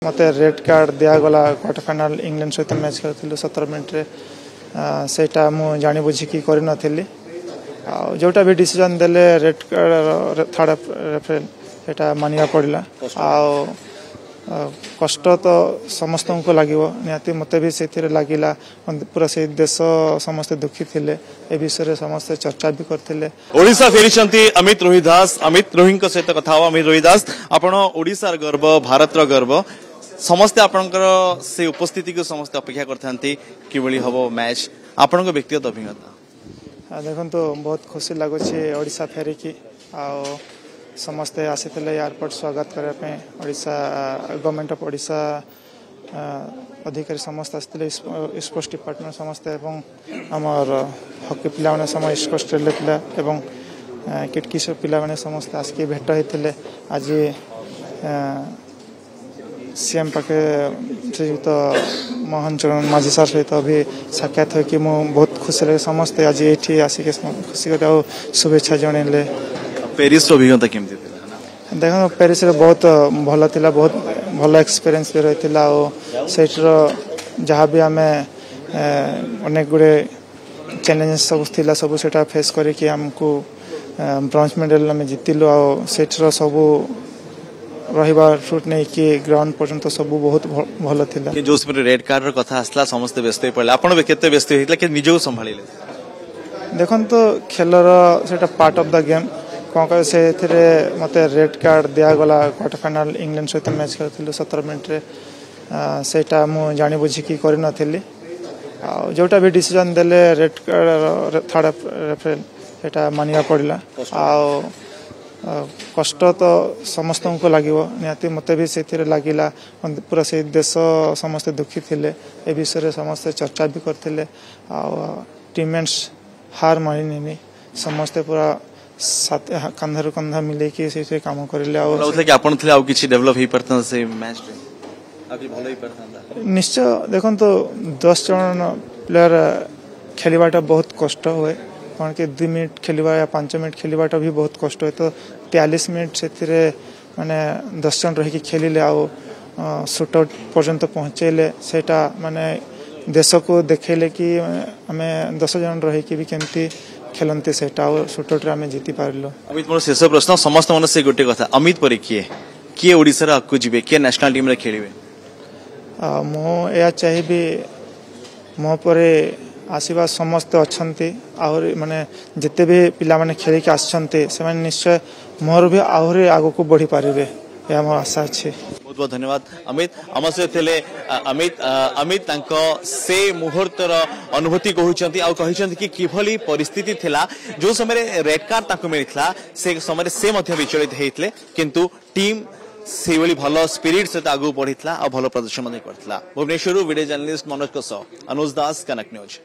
मत red card दिगला quarter final England सहित मैच खेलु 17 मिनट सेटा मु जानी बुझिकी कर नी जोटा भी डिसीजन देले रेड कार्ड थर्ड रेफरेल सेटा मानिया पड़ला कष्ट तो समस्त को लगे निहाती मत भी से लगिला पूरा से देश समस्ते दुखी थिले ए विषय समस्त चर्चा भी करथिले। ओडिशा फेरी अमित रोहिदास अमित रोहिंग सहित कथा अमित रोहिदास आपण ओडिशार गर्व भारतर गर्व समस्ते आपणकर से उपस्थिति को समस्त अपेक्षा करथांती किबळी हबो मैच आपणक व्यक्तिगत अभिज्ञता देखो तो बहुत खुशी लगुच ओडिशा फेरी की समस्ते आसीते एयरपोर्ट स्वागत करने ओडिशा गवर्नमेंट ऑफ ओडिशा अधिकारी समस्त आसते स्पोर्ट्स डिपार्टमेंट समस्ते आमर हॉकी पिला माने समय स्पोर्ट्स पिला एवं किटकिस पिला माने समस्त आसिक भेट होते आज सीएम पाखे श्रीयुक्त मोहन चरण माझी सार सहित भी साक्षात हो बहुत खुशी लगे समस्ते आज ये आसिक खुशी कर शुभेच्छा जनइले। पेरिस अभिज्ञता केमती देखो पेरिस बहुत भल थिला बहुत भल एक्सपीरियंस भी रही सेठर जहाँ भी आम अनेक गुड़े चैलेंजेस सब थिला सब सेटा फेस करके हमको ब्रोंज मेडल आम जीतिलु आठर सब रही नहीं ग्राउंड पर्यंत सब बहुत भल थिला जो रेड कार्ड कथा आसला समस्त व्यस्त पड़े आपण केते व्यस्त होइतला के निजो संभाळिले देखो तो खेलर सेटा पार्ट ऑफ द गेम कौन कह से मत रेड कार्ड दिगला क्वार्टर फाइनाल इंग्लैंड सहित मैच खेलु 17 मिनट सेटा मु जानी बुझिकी कर नी जोटा भी डिसीजन देले रेड कार्ड थर्ड रेफरेल सेटा मानिया पड़ला कष्ट तो समस्त को लगे निहाती मत भी से लगिला पूरा से देश समस्ते दुखी थिले ए विषय समस्ते चर्चा भी करथिले टीममेट्स हार मानिनी समस्ते पूरा कंधर कंधा मिले कि से काम करले कि आपण थे किछि डेवलप ही परता से मैच रे अभी भलो ही परता निश्चय देखो तो 10 जन प्लेयर खेलवाटा बहुत कष्ट हुए कौन के 2 मिनट खेलवा या 5 मिनट खेलवाटा भी बहुत कष्ट हुए तो 43 मिनट से माने 10 जन रही खेलिले आ शूट आउट पर्यंत पहुंचेले सेटा माने देश को देखेले कि आमे 10 जन रही कि भी केमती खेलते सेटा शूटआउट आम जीति पारलो। अमित मोर शेष प्रश्न समस्त मन से गोटे कथा अमित पर किए ओडिसा रा आकु जिवे किए नेशनल टीम रे खेलिवे मो या चाहिबी मो परे आसीबा समस्त अछंती और माने जते भी पिला माने खेली के आछंती से माने निश्चय मोर भी आहुरे आगो को बढ़ी पारिबे या मोर आशा अछि। बहुत बहुत धन्यवाद अमित आम से थे अमित से मुहूर्तर अनुभूति कहते कि किभली परिस्थिति थिला जो समय रेड कार्ड ताको मिलता से समय से विचलित होते किंतु टीम से भल स्पिरिट सहित आगू बढ़ी भल प्रदर्शन करता। भुवनेश्वर वीडियो जर्नलिस्ट मनोज अनुज दास कनक न्यूज।